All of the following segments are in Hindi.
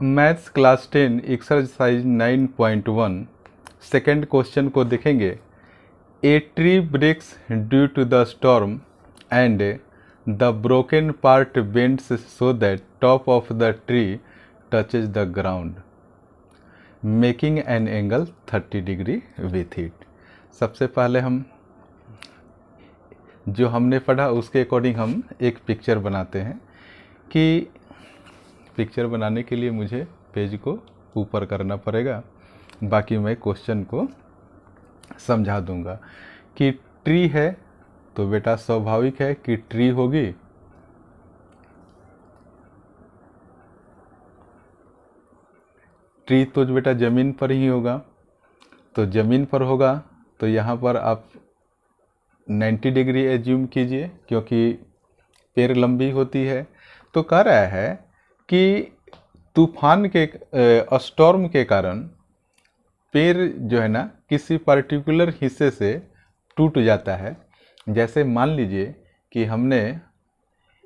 Maths class 10 exercise 9.1 second question को देखेंगे। A tree breaks due to the storm and the broken part bends so that top of the tree touches the ground making an angle 30 degree with it. सबसे पहले हम जो हमने पढ़ा उसके अकॉर्डिंग हम एक पिक्चर बनाते हैं कि पिक्चर बनाने के लिए मुझे पेज को ऊपर करना पड़ेगा, बाकी मैं क्वेश्चन को समझा दूंगा। कि ट्री है तो बेटा स्वाभाविक है कि ट्री होगी, ट्री तो बेटा ज़मीन पर ही होगा, तो ज़मीन पर होगा तो यहाँ पर आप 90 डिग्री एज्यूम कीजिए क्योंकि पेड़ लंबी होती है। तो कह रहा है कि तूफान के स्टॉर्म के कारण पेड़ जो है ना किसी पर्टिकुलर हिस्से से टूट जाता है। जैसे मान लीजिए कि हमने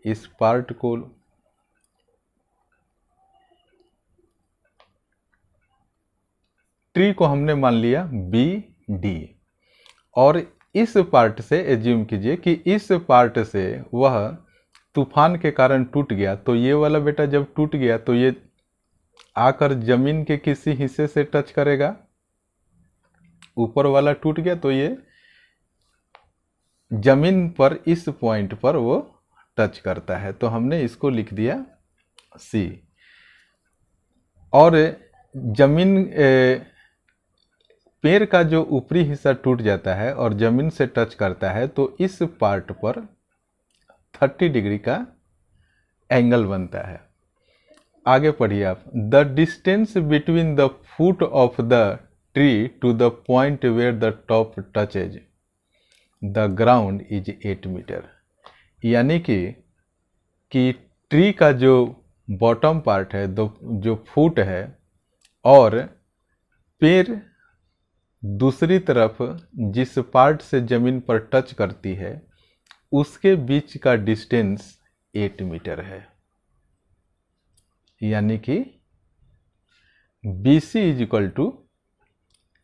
इस पार्ट को ट्री को हमने मान लिया बी डी और इस पार्ट से एज्यूम कीजिए कि इस पार्ट से वह तूफान के कारण टूट गया। तो ये वाला बेटा जब टूट गया तो ये आकर जमीन के किसी हिस्से से टच करेगा, ऊपर वाला टूट गया तो ये जमीन पर इस पॉइंट पर वो टच करता है। तो हमने इसको लिख दिया सी। और जमीन पेड़ का जो ऊपरी हिस्सा टूट जाता है और जमीन से टच करता है तो इस पार्ट पर 30 डिग्री का एंगल बनता है। आगे पढ़िए आप। The distance between the foot of the tree to the point where the top touches the ground is 8 metre. यानी कि ट्री का जो बॉटम पार्ट है जो फुट है और पेड़ दूसरी तरफ जिस पार्ट से ज़मीन पर टच करती है उसके बीच का डिस्टेंस 8 मीटर है। यानी कि BC is equal to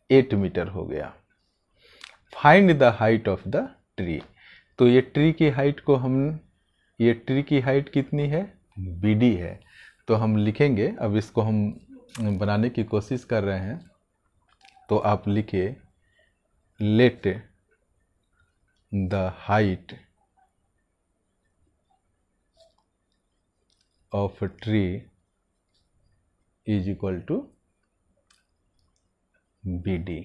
8 metre हो गया। Find the height of the tree. तो ये ट्री की हाइट को ये ट्री की हाइट कितनी है? BD है। तो हम लिखेंगे, अब इसको हम बनाने की कोशिश कर रहे हैं। तो आप लिखिए let the height of tree is equal to BD।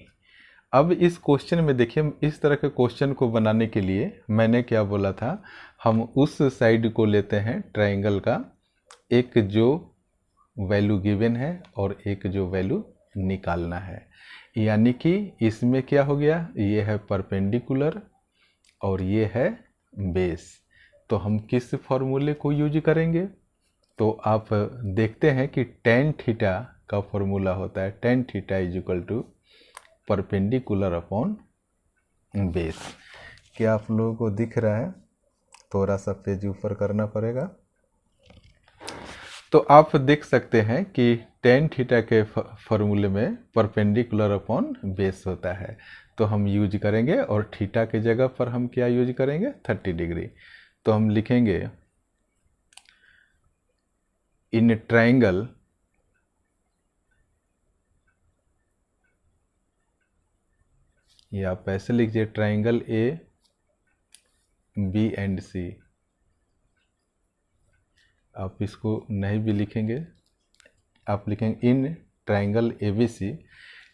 अब इस क्वेश्चन में देखिए, इस तरह के क्वेश्चन को बनाने के लिए मैंने क्या बोला था, हम उस साइड को लेते हैं ट्रायंगल का, एक जो वैल्यू गिवन है और एक जो वैल्यू निकालना है। यानी कि इसमें क्या हो गया, ये है परपेंडिकुलर और ये है बेस। तो हम किस फॉर्मूले को यूज करेंगे? तो आप देखते हैं कि tan थीटा का फॉर्मूला होता है tan theta is equal to perpendicular upon base. क्या आप लोगों को दिख रहा है? थोड़ा सा पेज ऊपर करना पड़ेगा। तो आप देख सकते हैं कि tan थीटा के फॉर्मूले में परपेंडिकुलर अपॉन बेस होता है। तो हम यूज करेंगे और थीटा की जगह पर हम क्या यूज करेंगे? 30 डिग्री। तो हम लिखेंगे इन ट्रायंगल या आप ऐसे लिखिए triangle A B and C। आप इसको नहीं भी लिखेंगे, आप लिखेंगे इन ट्रायंगल ABC,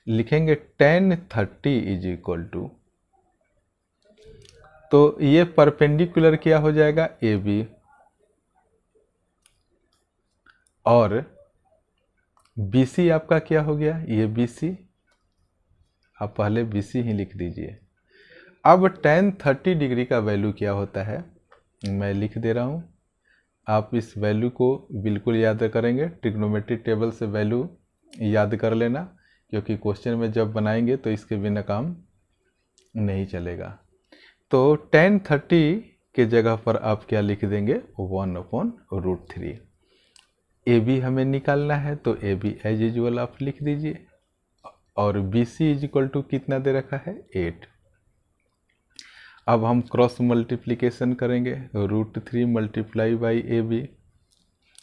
लिखेंगे tan 30 इज इक्वल टू, तो ये परपेंडिकुलर क्या हो जाएगा? AB और BC आपका क्या हो गया? ये BC, आप पहले BC ही लिख दीजिए। अब tan 30 डिग्री का वैल्यू क्या होता है मैं लिख दे रहा हूँ। आप इस वैल्यू को बिल्कुल याद करेंगे, ट्रिग्नोमेट्रिक टेबल से वैल्यू याद कर लेना, क्योंकि क्वेश्चन में जब बनाएंगे तो इसके बिना काम नहीं चलेगा। तो tan 30 के जगह पर आप क्या लिख देंगे? 1/√3। ए बी हमें निकालना है, तो ए बी एज यूजुअल आप लिख दीजिए, और B C is equal to कितना दे रखा है 8। अब हम क्रॉस मल्टीप्लिकेशन करेंगे, √3 मल्टीप्लाई बाई ए बी,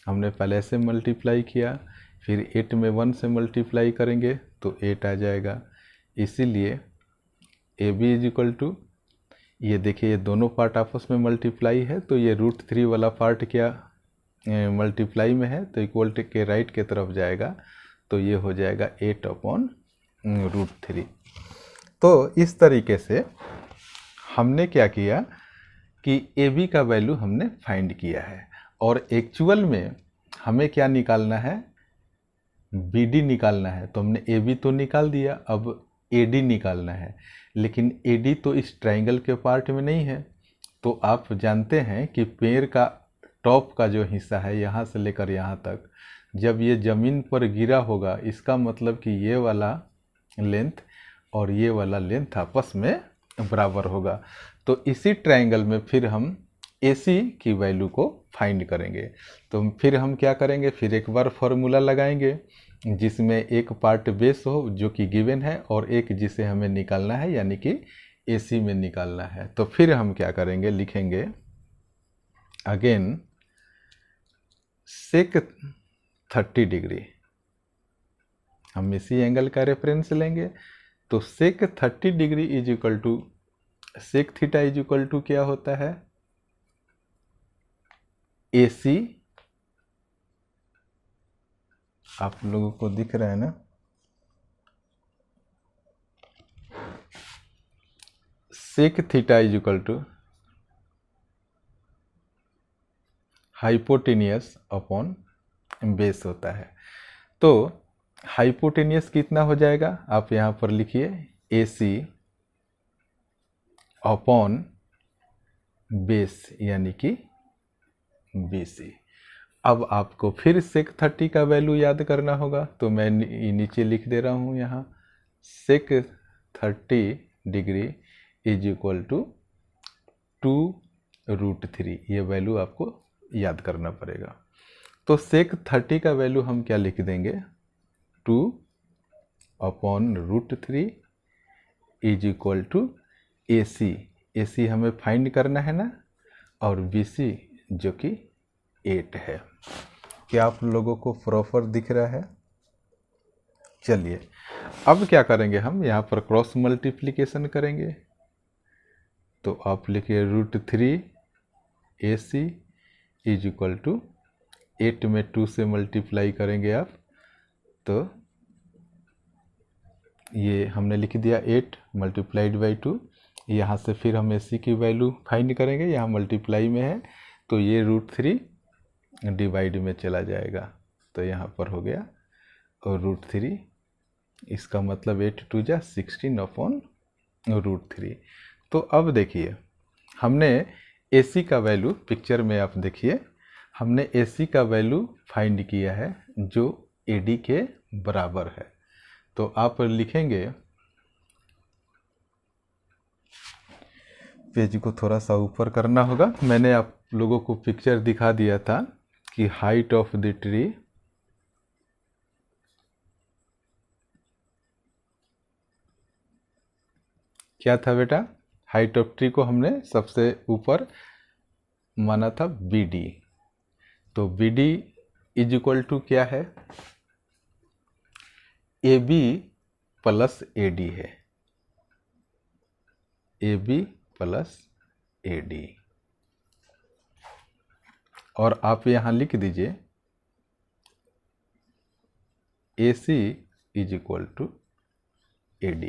हमने पहले ऐसे मल्टीप्लाई किया, फिर 8 में 1 से मल्टीप्लाई करेंगे तो 8 आ जाएगा। इसीलिए A B is equal to, ये देखिए ये दोनों पार्ट आपस में मल्टीप्लाई है, तो ये √3 वाला पार्ट क्या मल्टीप्लाई में है, तो इक्वल के राइट के तरफ जाएगा, तो ये हो जाएगा 8/√3। तो इस तरीके से हमने क्या किया कि ए बी का वैल्यू हमने फाइंड किया है, और एक्चुअल में हमें क्या निकालना है, बी डी निकालना है। तो हमने ए बी तो निकाल दिया, अब ए डी निकालना है, लेकिन ए डी तो इस ट्राइंगल के पार्ट में नहीं है। तो आप जानते हैं कि पेड़ का टॉप का जो हिस्सा है यहाँ से लेकर यहाँ तक, जब ये ज़मीन पर गिरा होगा, इसका मतलब कि ये वाला लेंथ और ये वाला लेंथ आपस में बराबर होगा। तो इसी ट्रायंगल में फिर हम AC की वैल्यू को फाइंड करेंगे। तो फिर हम क्या करेंगे, फिर एक बार फॉर्मूला लगाएंगे जिसमें एक पार्ट बेस हो जो कि गिवन है, और एक जिसे हमें निकालना है यानी कि AC में निकालना है। तो फिर हम क्या करेंगे, लिखेंगे अगेन सेक 30 डिग्री, हम इसी एंगल का रेफरेंस लेंगे। तो sec 30 degree is equal to sec theta is equal to क्या होता है, AC, आप लोगों को दिख रहा है ना, sec theta is equal to hypotenuse upon base होता है। तो हाइपोटेनियस कितना हो जाएगा, आप यहाँ पर लिखिए AC अपॉन बेस यानी कि BC। अब आपको फिर सेक 30 का वैल्यू याद करना होगा, तो मैं नीचे लिख दे रहा हूँ यहाँ, सेक 30 डिग्री इज इक्वल टू 2√3, ये वैल्यू आपको याद करना पड़ेगा। तो सेक 30 का वैल्यू हम क्या लिख देंगे, 2/√3 इज इक्वल टू AC हमें फाइंड करना है ना, और BC जो कि 8 है। क्या आप लोगों को प्रॉपर दिख रहा है? चलिए अब क्या करेंगे, हम यहाँ पर क्रॉस मल्टीप्लिकेशन करेंगे। तो आप लिखिए √3 AC इज इक्वल टू 8 में 2 से मल्टीप्लाई करेंगे आप, तो ये हमने लिख दिया 8 मल्टीप्लाइड बाई 2। यहाँ से फिर हम AC की वैल्यू फाइंड करेंगे, यहाँ मल्टीप्लाई में है तो ये √3 डिवाइड में चला जाएगा, तो यहाँ पर हो गया और √3, इसका मतलब 8 2 जा 16/√3। तो अब देखिए हमने AC का वैल्यू, पिक्चर में आप देखिए हमने AC का वैल्यू फाइंड किया है जो AD के बराबर है। तो आप लिखेंगे, पेज को थोड़ा सा ऊपर करना होगा, मैंने आप लोगों को पिक्चर दिखा दिया था कि हाइट ऑफ द ट्री क्या था बेटा, हाइट ऑफ ट्री को हमने सबसे ऊपर माना था BD। तो BD इज इक्वल टू क्या है, AB प्लस AD है, AB प्लस AD। और आप यहाँ लिख दीजिए AC is equal to AD।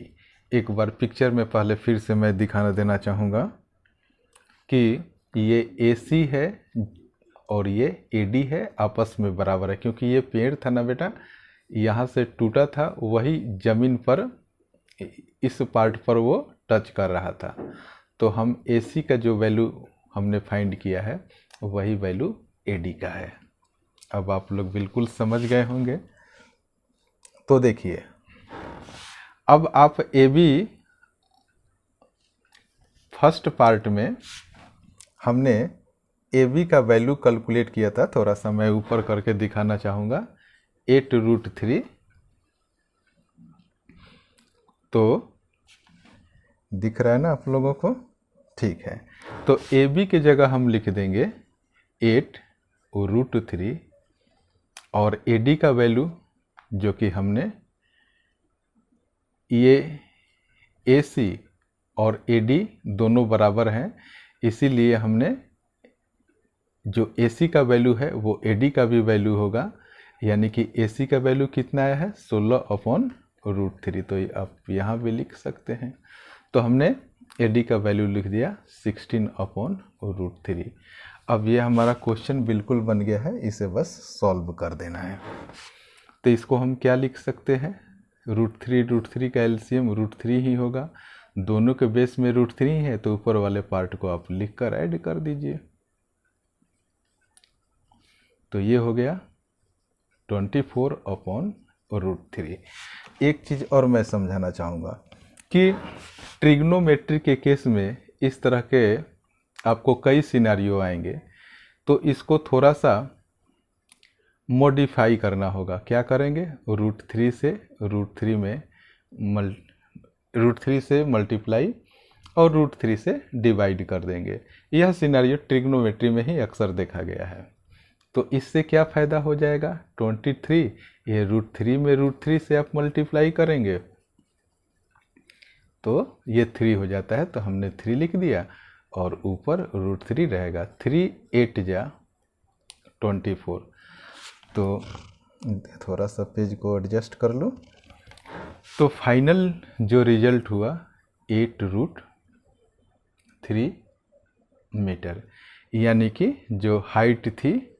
एक बार पिक्चर में पहले फिर से मैं दिखाना देना चाहूँगा कि ये AC है और ये AD है, आपस में बराबर है, क्योंकि ये पेड़ था ना बेटा, यहाँ से टूटा था, वही ज़मीन पर इस पार्ट पर वो टच कर रहा था। तो हम AC का जो वैल्यू हमने फाइंड किया है वही वैल्यू AD का है। अब आप लोग बिल्कुल समझ गए होंगे। तो देखिए अब आप AB फर्स्ट पार्ट में हमने ए बी का वैल्यू कैलकुलेट किया था, थोड़ा सा मैं ऊपर करके दिखाना चाहूँगा। 8√3, तो दिख रहा है ना आप लोगों को? ठीक है, तो ए बी की जगह हम लिख देंगे 8√3 और ए डी का वैल्यू जो कि हमने ये ए सी और ए डी दोनों बराबर हैं, इसीलिए हमने जो ए सी का वैल्यू है वो ए डी का भी वैल्यू होगा, यानी कि ए सी का वैल्यू कितना आया है 16/√3, तो आप यहाँ भी लिख सकते हैं। तो हमने ए डी का वैल्यू लिख दिया 16/√3। अब ये हमारा क्वेश्चन बिल्कुल बन गया है, इसे बस सॉल्व कर देना है। तो इसको हम क्या लिख सकते हैं? √3 का एलसीएम √3 ही होगा, दोनों के बेस में √3 है, तो ऊपर वाले पार्ट को आप लिख कर ऐड कर दीजिए। तो ये हो गया 24/√3। एक चीज़ और मैं समझाना चाहूँगा कि ट्रिग्नोमेट्री के केस में इस तरह के आपको कई सिनारियो आएंगे, तो इसको थोड़ा सा मॉडिफाई करना होगा। क्या करेंगे? √3 से √3 से मल्टीप्लाई और √3 से डिवाइड कर देंगे। यह सिनारियो ट्रिग्नोमेट्री में ही अक्सर देखा गया है। तो इससे क्या फ़ायदा हो जाएगा? 23, ये √3 में √3 से आप मल्टीप्लाई करेंगे तो ये 3 हो जाता है, तो हमने 3 लिख दिया और ऊपर √3 रहेगा। 3 8 जा 24। तो थोड़ा सा पेज को एडजस्ट कर लो। तो फाइनल जो रिजल्ट हुआ 8√3 मीटर, यानी कि जो हाइट थी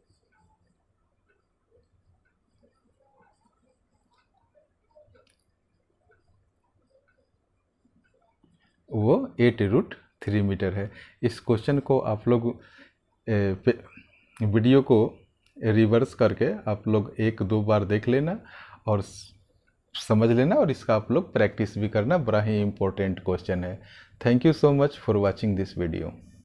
वो 8√3 मीटर है। इस क्वेश्चन को आप लोग वीडियो को रिवर्स करके आप लोग 1-2 बार देख लेना और समझ लेना, और इसका आप लोग प्रैक्टिस भी करना। बड़ा ही इम्पोर्टेंट क्वेश्चन है। Thank you so much for watching this video.